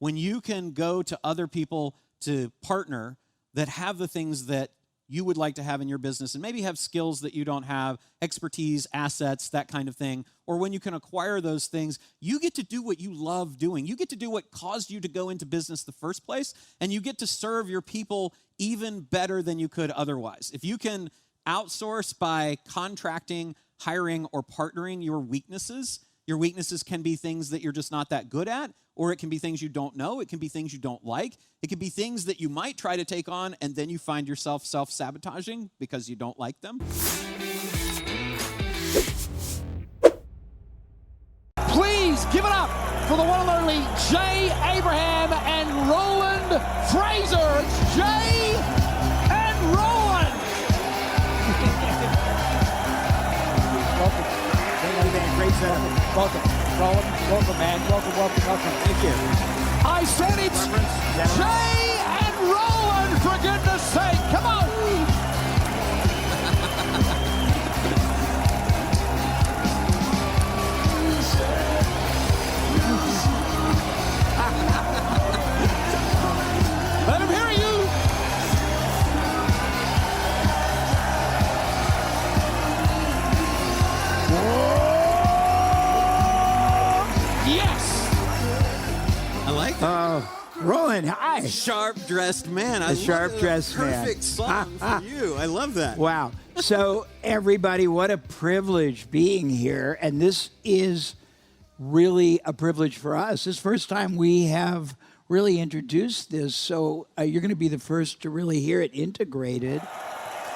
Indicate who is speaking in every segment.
Speaker 1: when you can go to other people to partner that have the things that you would like to have in your business and maybe have skills that you don't have, expertise, assets, that kind of thing, or when you can acquire those things, you get to do what you love doing. You get to do what caused you to go into business the first place, and you get to serve your people even better than you could otherwise. If you can outsource by contracting, hiring, or partnering your weaknesses can be things that you're just not that good at, or it can be things you don't know. It can be things you don't like. It can be things that you might try to take on, and then you find yourself self-sabotaging because you don't like them.
Speaker 2: Please give it up for the one and only Jay Abraham and Roland Frasier. It's Jay and Roland. Welcome. Great setup. Welcome, Roland. Welcome, man. Welcome. Thank you. I said it's Jay and Roland, for goodness sake. Come on. Let him hear you. Yes.
Speaker 1: I like that.
Speaker 3: Roland, hi.
Speaker 1: Sharp-dressed man.
Speaker 3: A sharp-dressed man.
Speaker 1: Perfect song for you. I love that.
Speaker 3: Wow. So, everybody, what a privilege being here. And this is really a privilege for us. This is the first time we have really introduced this. So, you're going to be the first to really hear it integrated.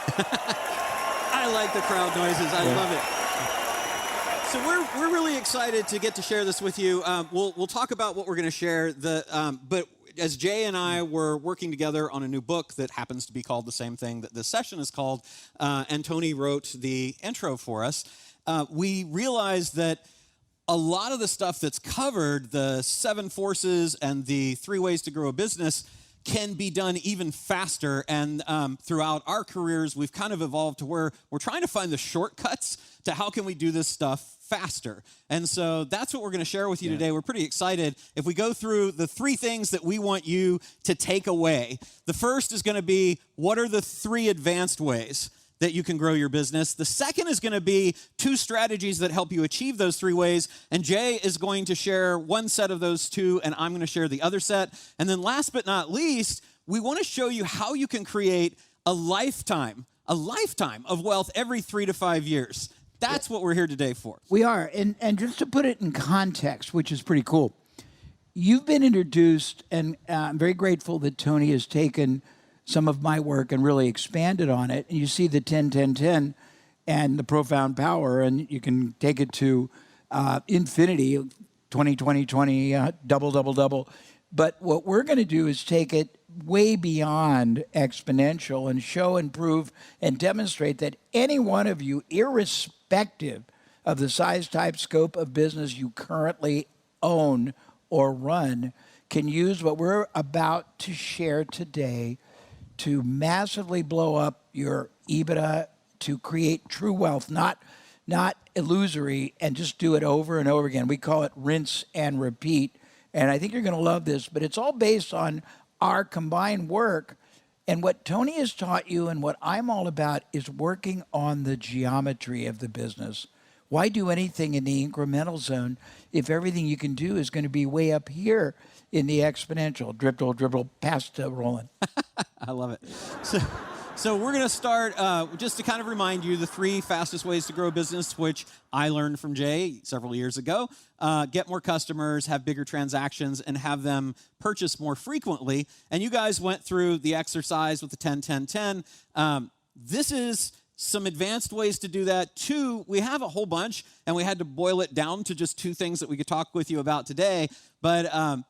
Speaker 1: I like the crowd noises. I love it. So we're really excited to get to share this with you. We'll talk about what we're going to share. But as Jay and I were working together on a new book that happens to be called the same thing that this session is called, and Tony wrote the intro for us, we realized that a lot of the stuff that's covered, the 7 forces and the 3 ways to grow a business, can be done even faster. And throughout our careers, we've kind of evolved to where we're trying to find the shortcuts to how can we do this stuff faster. And so that's what we're going to share with you today. We're pretty excited. If we go through the 3 things that we want you to take away, the first is going to be, what are the 3 advanced ways that you can grow your business? The second is going to be 2 strategies that help you achieve those 3 ways. And Jay is going to share one set of those 2, and I'm going to share the other set. And then last but not least, we want to show you how you can create a lifetime of wealth every 3 to 5 years. That's what we're here today for.
Speaker 3: We are. And just to put it in context, which is pretty cool, you've been introduced, and I'm very grateful that Tony has taken some of my work and really expanded on it. And you see the 10-10-10 and the profound power, and you can take it to infinity, 20-20-20, double. But what we're going to do is take it way beyond exponential and show and prove and demonstrate that any one of you, irrespective of the size, type, scope of business you currently own or run, can use what we're about to share today to massively blow up your EBITDA, to create true wealth, not illusory, and just do it over and over again. We call it rinse and repeat. And I think you're going to love this, but it's all based on our combined work. And what Tony has taught you and what I'm all about is working on the geometry of the business. Why do anything in the incremental zone if everything you can do is going to be way up here in the exponential? Dribble, pass to Roland.
Speaker 1: I love it. So we're going to start, just to kind of remind you, the 3 fastest ways to grow a business, which I learned from Jay several years ago. Get more customers, have bigger transactions, and have them purchase more frequently. And you guys went through the exercise with the 10-10-10. This is some advanced ways to do that. 2, we have a whole bunch, and we had to boil it down to just 2 things that we could talk with you about today. But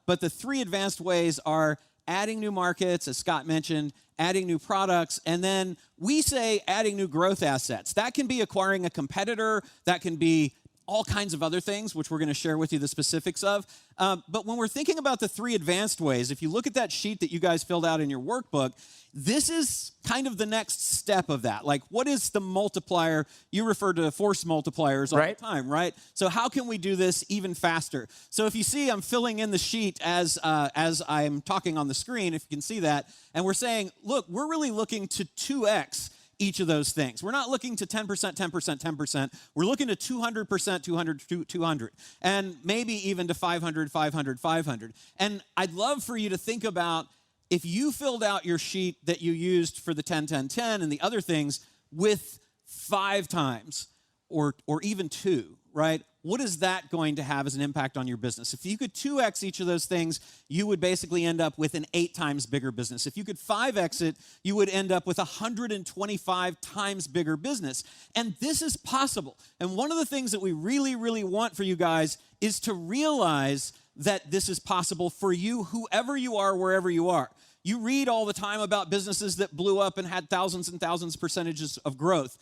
Speaker 1: the 3 advanced ways are adding new markets, as Scott mentioned, adding new products, and then we say adding new growth assets. That can be acquiring a competitor. That can be all kinds of other things, which we're going to share with you the specifics of. But when we're thinking about the 3 advanced ways, if you look at that sheet that you guys filled out in your workbook, this is kind of the next step of that. Like, what is the multiplier? You refer to force multipliers all the time, right? So how can we do this even faster? So if you see, I'm filling in the sheet as I'm talking on the screen, if you can see that, and we're saying, look, we're really looking to 2x each of those things. We're not looking to 10%, 10%, 10%. We're looking to 200%, 200, 200, and maybe even to 500, 500, 500. And I'd love for you to think about if you filled out your sheet that you used for the 10, 10, 10 and the other things with 5 times or even 2, right? What is that going to have as an impact on your business? If you could 2x each of those things, you would basically end up with an 8 times bigger business. If you could 5x it, you would end up with 125 times bigger business. And this is possible. And one of the things that we really, really want for you guys is to realize that this is possible for you, whoever you are, wherever you are. You read all the time about businesses that blew up and had thousands and thousands percentages of growth.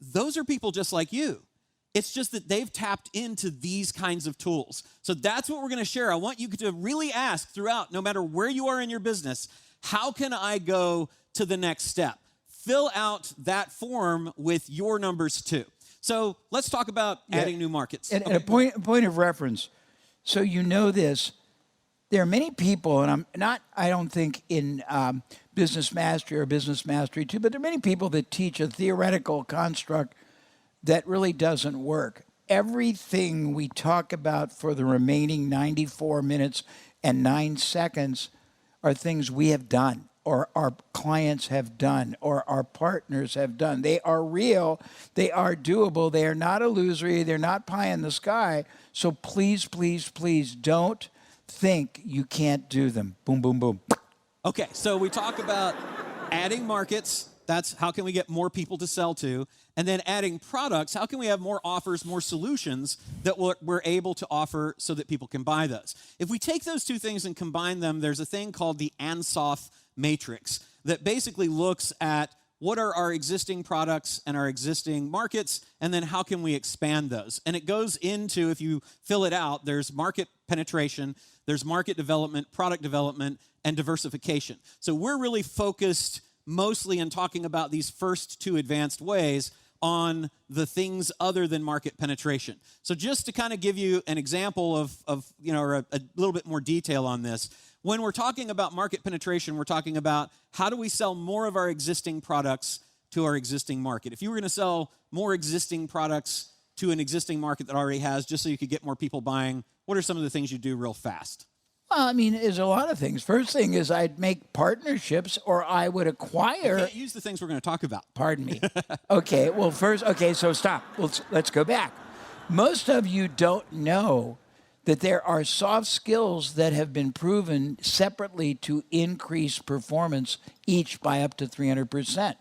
Speaker 1: Those are people just like you. It's just that they've tapped into these kinds of tools. So that's what we're going to share. I want you to really ask throughout, no matter where you are in your business, how can I go to the next step? Fill out that form with your numbers too. So let's talk about adding new markets.
Speaker 3: And a point of reference, so you know this, there are many people, and I'm not, I don't think in Business Mastery or Business Mastery 2, but there are many people that teach a theoretical construct that really doesn't work. Everything we talk about for the remaining 94 minutes and 9 seconds are things we have done, or our clients have done, or our partners have done. They are real, they are doable, they are not illusory, they're not pie in the sky. So please, please, please don't think you can't do them. Boom, boom, boom.
Speaker 1: Okay, so we talk about adding markets. That's how can we get more people to sell to? And then adding products, how can we have more offers, more solutions that we're able to offer so that people can buy those? If we take those two things and combine them, there's a thing called the Ansoff matrix that basically looks at what are our existing products and our existing markets, and then how can we expand those? And it goes into, if you fill it out, there's market penetration, there's market development, product development, and diversification. So we're really focused mostly in talking about these first 2 advanced ways on the things other than market penetration. So just to kind of give you an example of or a little bit more detail on this, when we're talking about market penetration, we're talking about how do we sell more of our existing products to our existing market. If you were going to sell more existing products to an existing market that already has, just so you could get more people buying, what are some of the things you do real fast?
Speaker 3: Well, I mean, there's a lot of things. First thing is I'd make partnerships, or I would acquire.
Speaker 1: You can't use the things we're going to talk about.
Speaker 3: Pardon me. Okay, well, first, okay, so stop. Let's go back. Most of you don't know that there are soft skills that have been proven separately to increase performance each by up to 300%.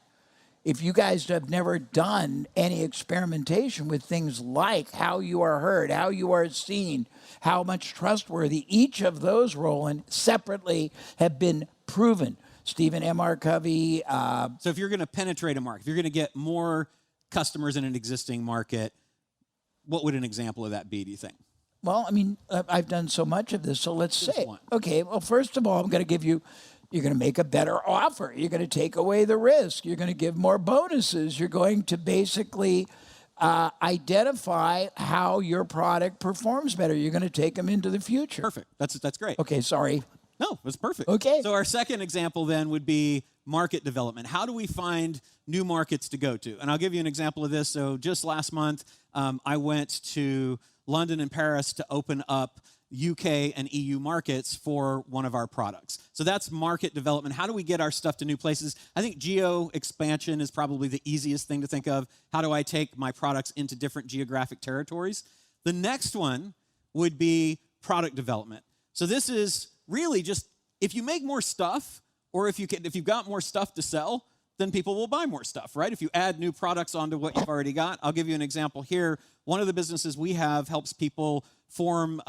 Speaker 3: If you guys have never done any experimentation with things like how you are heard, how you are seen, how much trustworthy, each of those, Roland, separately have been proven. Stephen M.R. Covey.
Speaker 1: So if you're going to penetrate a market, if you're going to get more customers in an existing market, what would an example of that be, do you think?
Speaker 3: Well, I mean, I've done so much of this, so let's say.
Speaker 1: One.
Speaker 3: Okay, well, first of all, I'm going to give you, you're going to make a better offer. You're going to take away the risk. You're going to give more bonuses. You're going to basically identify how your product performs better. You're going to take them into the future.
Speaker 1: Perfect. That's great.
Speaker 3: Okay, sorry.
Speaker 1: No, that's perfect.
Speaker 3: Okay.
Speaker 1: So our second example then would be market development. How do we find new markets to go to? And I'll give you an example of this. So just last month, I went to London and Paris to open up UK and EU markets for one of our products. So that's market development. How do we get our stuff to new places? I think geo expansion is probably the easiest thing to think of. How do I take my products into different geographic territories? The next one would be product development. So this is really just, if you make more stuff, or if you've got more stuff to sell, then people will buy more stuff, right? If you add new products onto what you've already got. I'll give you an example here. One of the businesses we have helps people form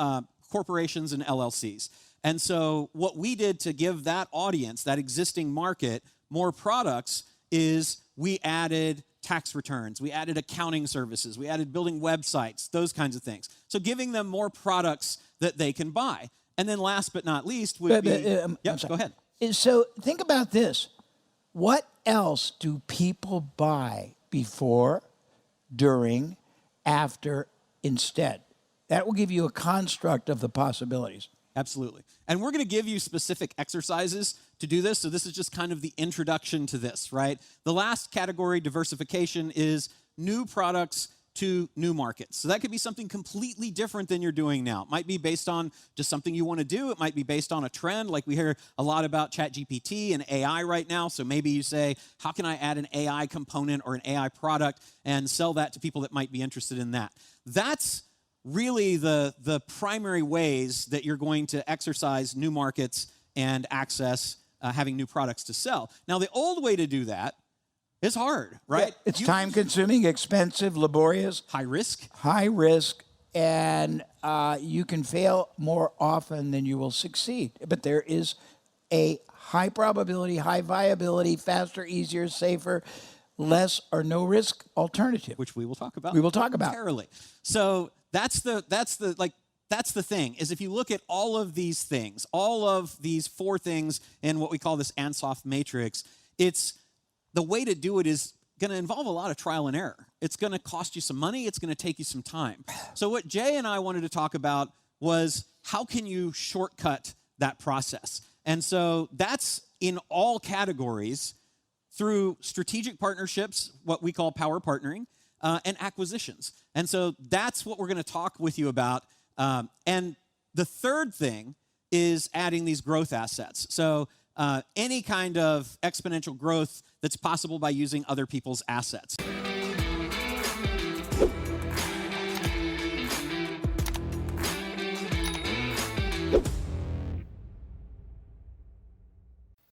Speaker 1: corporations and LLCs. And so what we did to give that audience, that existing market, more products is we added tax returns, we added accounting services, we added building websites, those kinds of things. So giving them more products that they can buy. And then last but not least would be... go ahead.
Speaker 3: So think about this. What else do people buy before, during, after, instead? That will give you a construct of the possibilities.
Speaker 1: Absolutely. And we're going to give you specific exercises to do this. So this is just kind of the introduction to this, right? The last category, diversification, is new products to new markets. So that could be something completely different than you're doing now. It might be based on just something you want to do. It might be based on a trend, like we hear a lot about ChatGPT and AI right now. So maybe you say, how can I add an AI component or an AI product and sell that to people that might be interested in that? That's really the primary ways that you're going to exercise new markets and access having new products to sell. Now, the old way to do that is hard, right?
Speaker 3: Yeah, it's time-consuming, expensive, laborious.
Speaker 1: High risk.
Speaker 3: High risk, and you can fail more often than you will succeed. But there is a high probability, high viability, faster, easier, safer, less or no risk alternative.
Speaker 1: Which we will talk about.
Speaker 3: We will talk about.
Speaker 1: Momentarily. So that's the thing, is if you look at all of these things, all of these 4 things in what we call this Ansoff matrix, the way to do it is going to involve a lot of trial and error. It's going to cost you some money. It's going to take you some time. So what Jay and I wanted to talk about was how can you shortcut that process? And so that's in all categories through strategic partnerships, what we call power partnering, and acquisitions. And so that's what we're going to talk with you about. And the third thing is adding these growth assets. So any kind of exponential growth that's possible by using other people's assets.